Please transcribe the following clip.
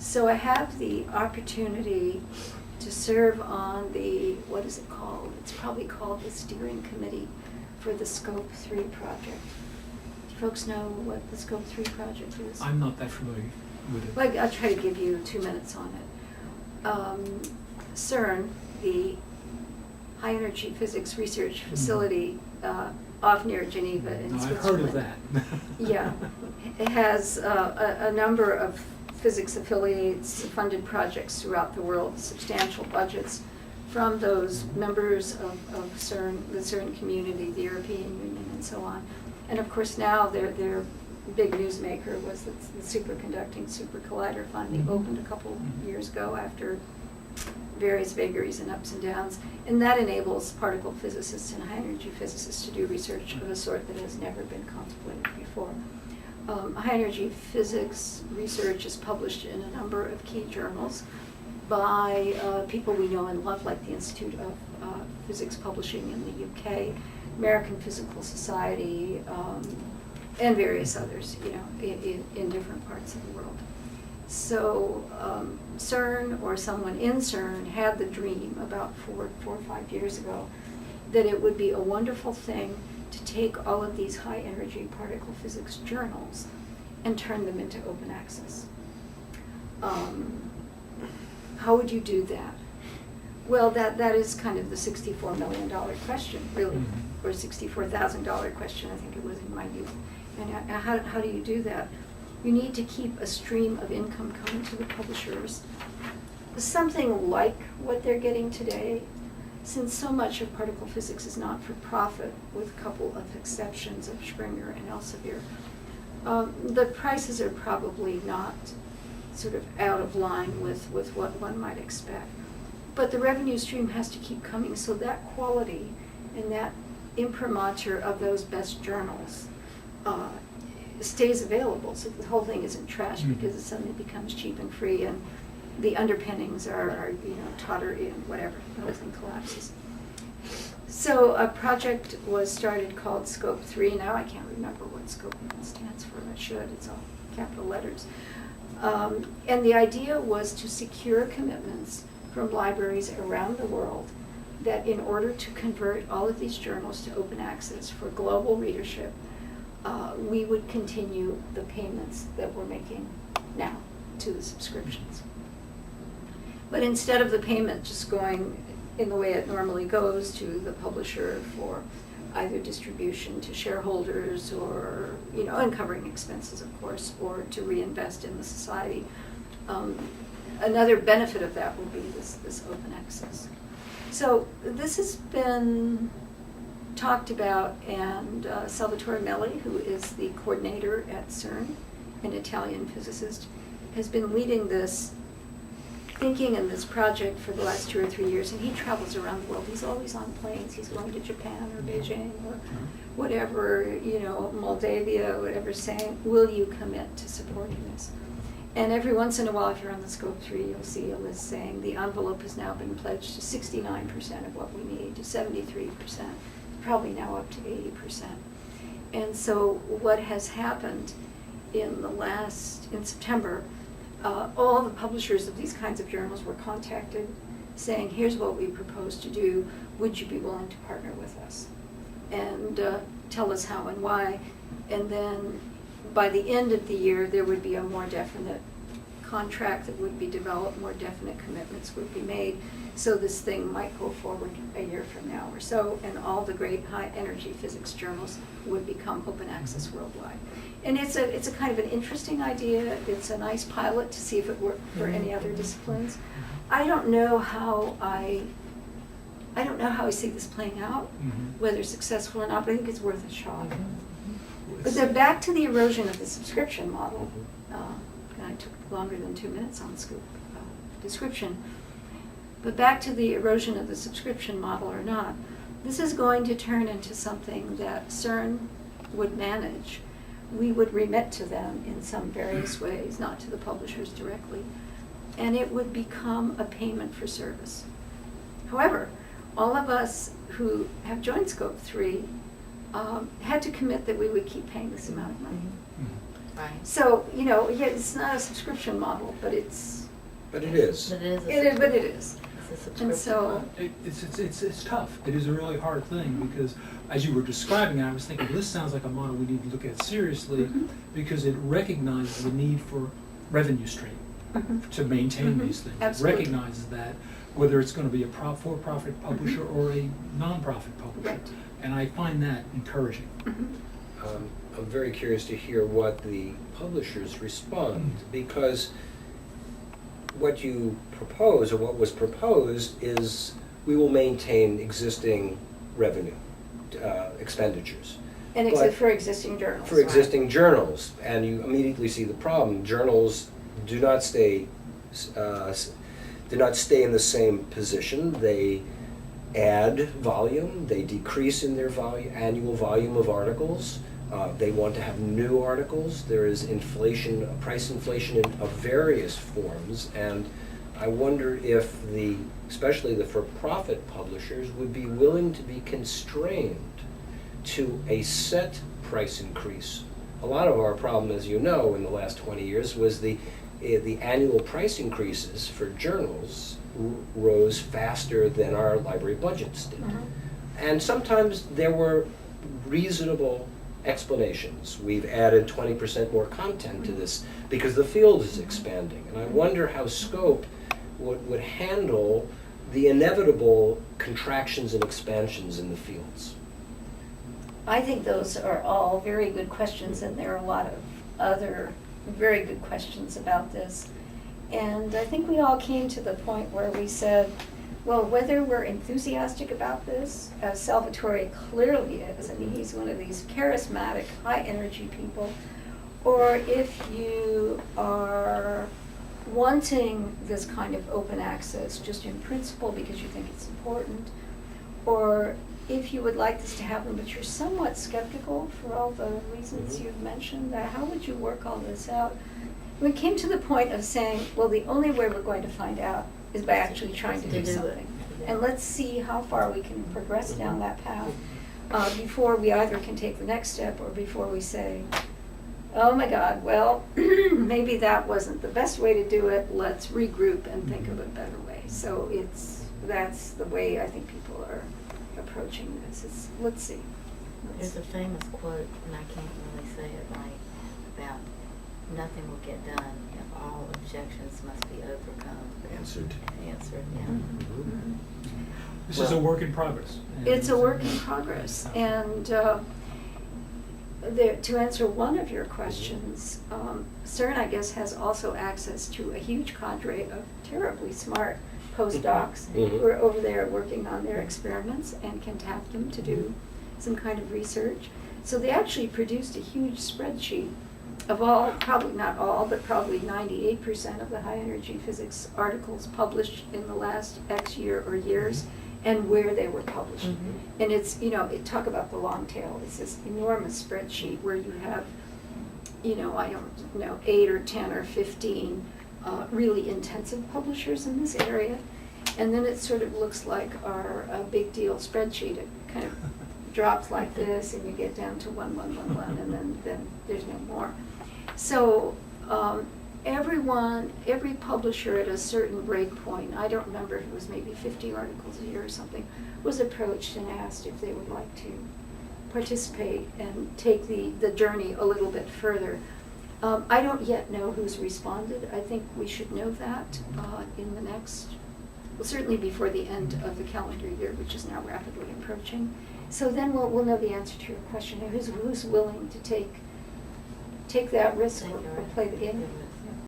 So I have the opportunity to serve on the, what is it called? It's probably called the steering committee for the SCOAP3 project. Do you folks know what the SCOAP3 project is? I'm not that familiar with it. Well, I'll try to give you 2 minutes on it. CERN, the High Energy Physics Research Facility off near Geneva in No, Switzerland. I've heard of that. Yeah, it has a number of physics affiliates, funded projects throughout the world, substantial budgets from those members of CERN, the CERN community, the European Union, and so on. And of course now their big newsmaker was the Superconducting Super Collider Fund. They opened a couple years ago after various vagaries and ups and downs, and that enables particle physicists and high energy physicists to do research of a sort that has never been contemplated before. High energy physics research is published in a number of key journals by people we know and love, like the Institute of Physics Publishing in the UK, American Physical Society, and various others, you know, in different parts of the world. So CERN, or someone in CERN, had the dream about four or 5 years ago that it would be a wonderful thing to take all of these high energy particle physics journals and turn them into open access. How would you do that? Well, that is kind of the $64 million question, really, or $64,000 question, I think it was in my youth. And how do you do that? You need to keep a stream of income coming to the publishers, something like what they're getting today, since so much of particle physics is not for profit, with a couple of exceptions of Springer and Elsevier. The prices are probably not sort of out of line with what one might expect. But the revenue stream has to keep coming, so that quality and that imprimatur of those best journals stays available, so the whole thing isn't trashed because it suddenly becomes cheap and free, and the underpinnings are totter in, whatever, the whole thing collapses. So a project was started called SCOAP3. Now I can't remember what SCOAP stands for. I should. It's all capital letters. And the idea was to secure commitments from libraries around the world that in order to convert all of these journals to open access for global readership, we would continue the payments that we're making now to the subscriptions. But instead of the payment just going in the way it normally goes to the publisher for either distribution to shareholders or, and covering expenses, of course, or to reinvest in the society, another benefit of that would be this open access. So this has been talked about, and Salvatore Melli, who is the coordinator at CERN, an Italian physicist, has been leading this thinking in this project for the last 2 or 3 years, and he travels around the world. He's always on planes. He's going to Japan or Beijing or whatever, Moldavia, whatever, saying, will you commit to supporting this? And every once in a while, if you're on the SCOAP3, you'll see a list saying the envelope has now been pledged to 69% of what we need, to 73%, probably now up to 80%. And so what has happened in September, all the publishers of these kinds of journals were contacted saying, here's what we propose to do, would you be willing to partner with us? And tell us how and why. And then by the end of the year, there would be a more definite contract that would be developed, more definite commitments would be made, so this thing might go forward a year from now or so, and all the great high energy physics journals would become open access worldwide. And it's a kind of an interesting idea. It's a nice pilot to see if it worked for any other disciplines. I don't know how I see this playing out, whether successful or not, but I think it's worth a shot. But then back to the erosion of the subscription model. And I took longer than 2 minutes on SCOOP description. But back to the erosion of the subscription model or not, this is going to turn into something that CERN would manage. We would remit to them in some various ways, not to the publishers directly, and it would become a payment for service. However, all of us who have joined SCOAP3 had to commit that we would keep paying this amount of money. Right. So, yeah, it's not a subscription model, but it's, But it is. But it is. but it is. It's a subscription. And so, It's tough. It is a really hard thing because, as you were describing it, I was thinking this sounds like a model we need to look at seriously because it recognizes the need for revenue stream to maintain these things. Absolutely. It recognizes that whether it's going to be a for-profit publisher or a non-profit publisher. Right. And I find that encouraging. I'm very curious to hear what the publishers respond, because what you propose, or what was proposed, is we will maintain existing revenue expenditures. and But for existing journals. for existing journals, and you immediately see the problem. Journals do not stay in the same position. They add volume, they decrease in their annual volume of articles. They want to have new articles. There is inflation, price inflation of various forms, and I wonder if especially the for-profit publishers would be willing to be constrained to a set price increase. A lot of our problem, as you know, in the last 20 years was the annual price increases for journals rose faster than our library budgets did. And sometimes there were reasonable explanations. We've added 20% more content to this because the field is expanding. And I wonder how SCOAP would handle the inevitable contractions and expansions in the fields. I think those are all very good questions, and there are a lot of other very good questions about this. And I think we all came to the point where we said, well, whether we're enthusiastic about this, as Salvatore clearly is, I mean, he's one of these charismatic, high-energy people, or if you are wanting this kind of open access just in principle because you think it's important, or if you would like this to happen but you're somewhat skeptical for all the reasons you've mentioned, how would you work all this out? We came to the point of saying, well, the only way we're going to find out is by actually trying to do something. And let's see how far we can progress down that path before we either can take the next step or before we say, oh my God, well, maybe that wasn't the best way to do it. Let's regroup and think of a better way. So that's the way I think people are approaching this. Let's see. There's a famous quote, and I can't really say it right, about nothing will get done if all objections must be overcome. Answered. Answered, yeah. This is a work in progress. It's a work in progress. And to answer one of your questions, CERN, I guess, has also access to a huge cadre of terribly smart postdocs who are over there working on their experiments and can tap them to do some kind of research. So they actually produced a huge spreadsheet of all, probably not all, but probably 98% of the high energy physics articles published in the last X year or years and where they were published. And it's, talk about the long tail. It's this enormous spreadsheet where you have, I don't know, 8 or 10 or 15 really intensive publishers in this area. And then it sort of looks like our big deal spreadsheet. It kind of drops like this, and you get down to 1, 1, 1, 1, and then there's no more. So every publisher at a certain break point, I don't remember if it was maybe 50 articles a year or something, was approached and asked if they would like to participate and take the journey a little bit further. I don't yet know who's responded. I think we should know that in the next, well, certainly before the end of the calendar year, which is now rapidly approaching. So then we'll know the answer to your question. Who's willing to take that risk or play the game?